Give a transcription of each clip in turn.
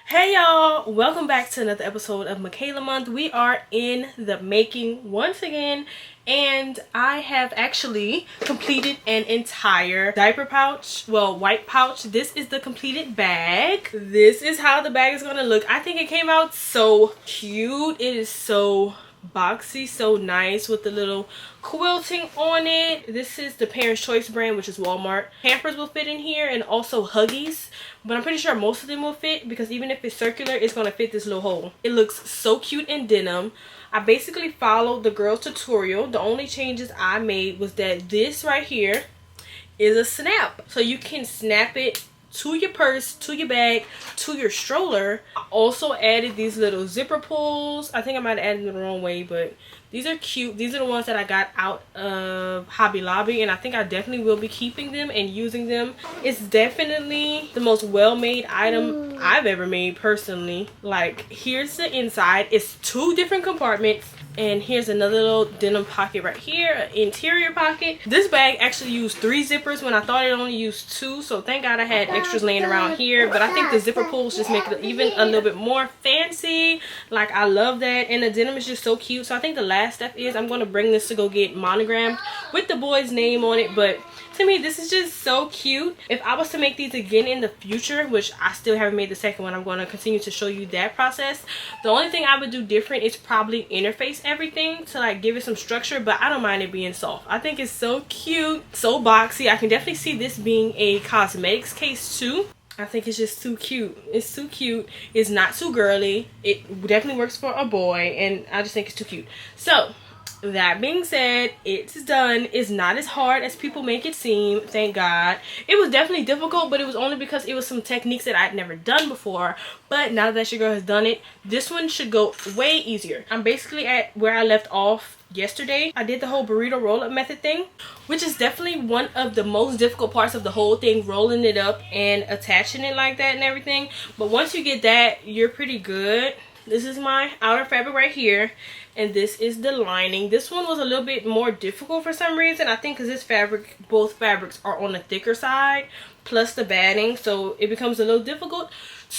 Hey y'all, welcome back to another episode of Michaela Month. We are in the making once again, and I have actually completed an entire diaper pouch, well, white pouch. This is the completed bag. This is how the bag is gonna look. I think it came out so cute. It is so boxy, so nice with the little quilting on it. This is the Parents Choice brand, which is Walmart. Pampers will fit in here, and also Huggies, but I'm pretty sure most of them will fit because even if it's circular, it's gonna fit this little hole. It looks so cute in denim. I basically followed the girl's tutorial. The only changes I made was that this right here is a snap, so you can snap it to your purse, to your bag, to your stroller. I also added these little zipper pulls. I think I might have added them the wrong way, but these are cute. These are the ones that I got out of Hobby Lobby, and I think I definitely will be keeping them and using them. It's definitely the most well-made item I've ever made personally. Like, here's the inside. It's 2 different compartments. And here's another little denim pocket right here, an interior pocket. This bag actually used 3 zippers when I thought it only used 2, so thank God I had extras laying around here. But I think the zipper pulls just make it even a little bit more fancy. Like, I love that, and the denim is just so cute. So I think the last step is I'm going to bring this to go get monogrammed with the boy's name on it. But to me, this is just so cute. If I was to make these again in the future, which I still haven't made the second one, I'm going to continue to show you that process. The only thing I would do different is probably interface everything to like give it some structure, but I don't mind it being soft. I think it's so cute, so boxy. I can definitely see this being a cosmetics case too. I think it's just too cute. It's too cute. It's not too girly. It definitely works for a boy, and I just think it's too cute. So that being said, it's done. It's not as hard as people make it seem, thank God. It was definitely difficult, but it was only because it was some techniques that I'd never done before. But now that your girl has done it, this one should go way easier. I'm basically at where I left off yesterday. I did the whole burrito roll-up method thing, which is definitely one of the most difficult parts of the whole thing, rolling it up and attaching it like that and everything. But once you get that, you're pretty good. This is my outer fabric right here, and this is the lining. This one was a little bit more difficult for some reason. I think because this fabric, both fabrics are on the thicker side, plus the batting, so it becomes a little difficult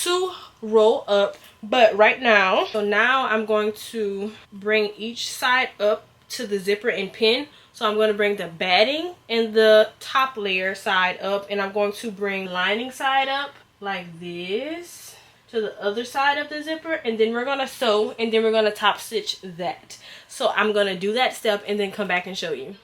to roll up. But right now, so now I'm going to bring each side up to the zipper and pin. So I'm going to bring the batting and the top layer side up, and I'm going to bring lining side up like this to the other side of the zipper, and then we're gonna sew, and then we're gonna top stitch that. So I'm gonna do that step and then come back and show you.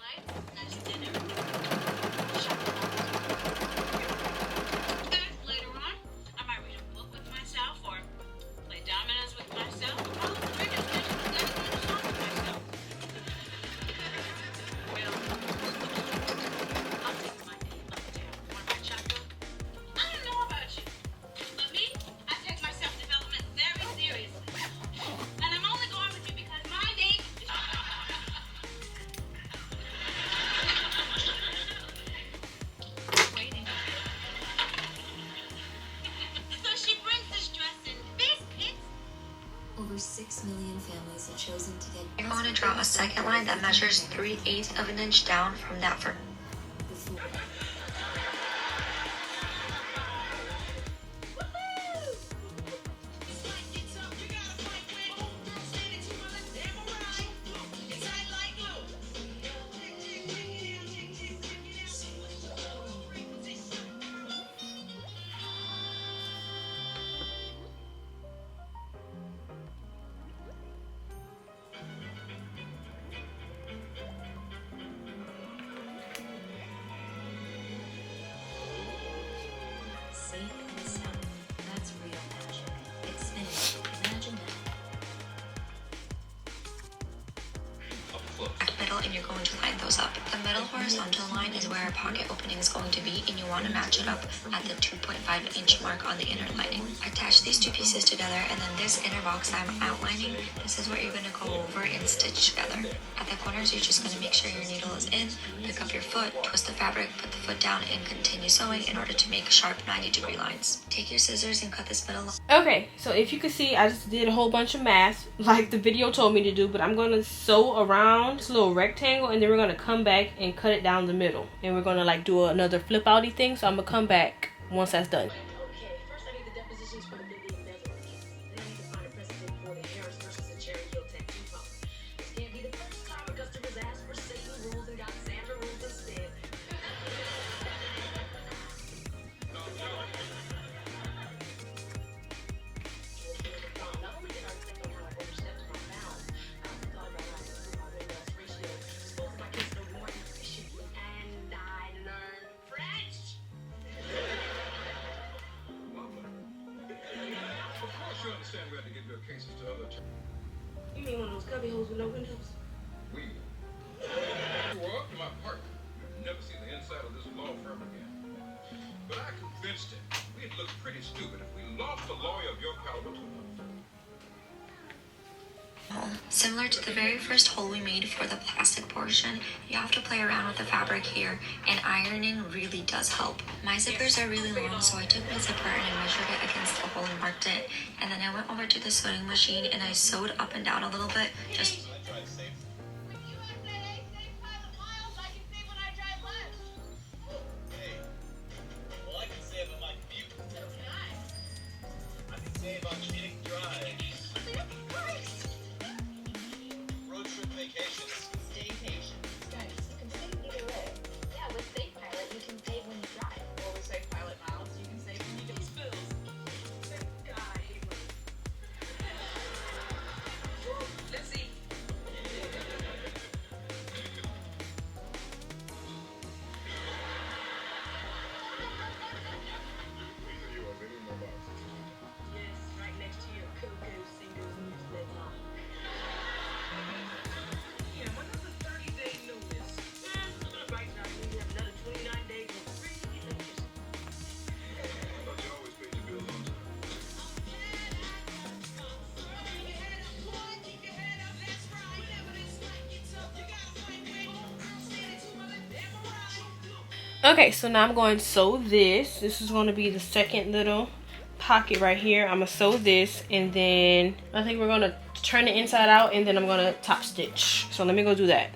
Over 6 million families have chosen to get... You're going to draw a second line that measures 3/8 of an inch down from that first. That's real magic. It's finished. Imagine that. Middle, and you're going to line those up. The middle horizontal line is where our pocket opening is going to be, and you want to match it up at the 2.5-inch mark on the inner lining. Attach these 2 pieces together, and then this inner box I'm outlining, this is what you're going to go over and stitch together. At the corners, you're just going to make sure your needle is in, pick up your foot, twist the fabric, put the foot down, and continue sewing in order to make sharp 90-degree lines. Take your scissors and cut this middle line. Okay, so if you can see, I just did a whole bunch of math like the video told me to do, but I'm going to sew around this little rectangle, and then we're going to come back and cut it down the middle, and we're going to like do another flip outy thing. So I'm going to come back once that's done. Okay, first I need the depositions from the measurements. holes with no windows. We were up to my partner. We'd never seen the inside of this law firm again. But I convinced him we'd look pretty stupid if we lost a lawyer of your caliber to him. Similar to the very first hole we made for the plastic portion, you have to play around with the fabric here, and ironing really does help. My zippers are really long, so I took my zipper and I measured it against the hole and marked it, and then I went over to the sewing machine and I sewed up and down a little bit, just Okay, so now I'm going to sew this. This is going to be the second little pocket right here. I'm going to sew this, and then I think we're going to turn the inside out, and then I'm going to top stitch. So let me go do that.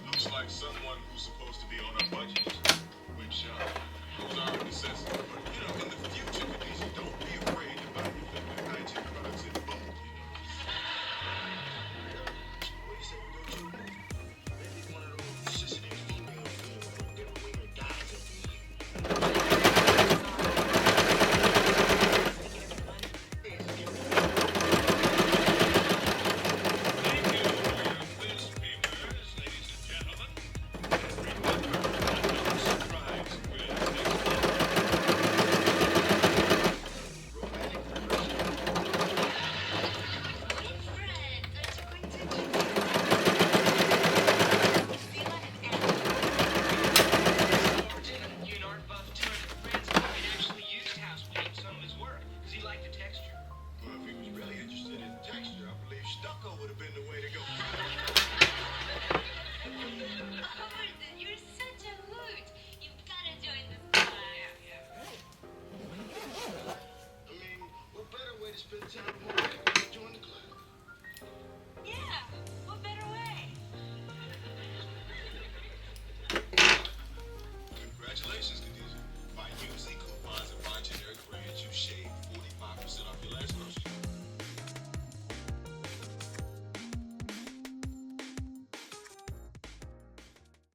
Looks like someone who's supposed to be on a budget, which those are necessities.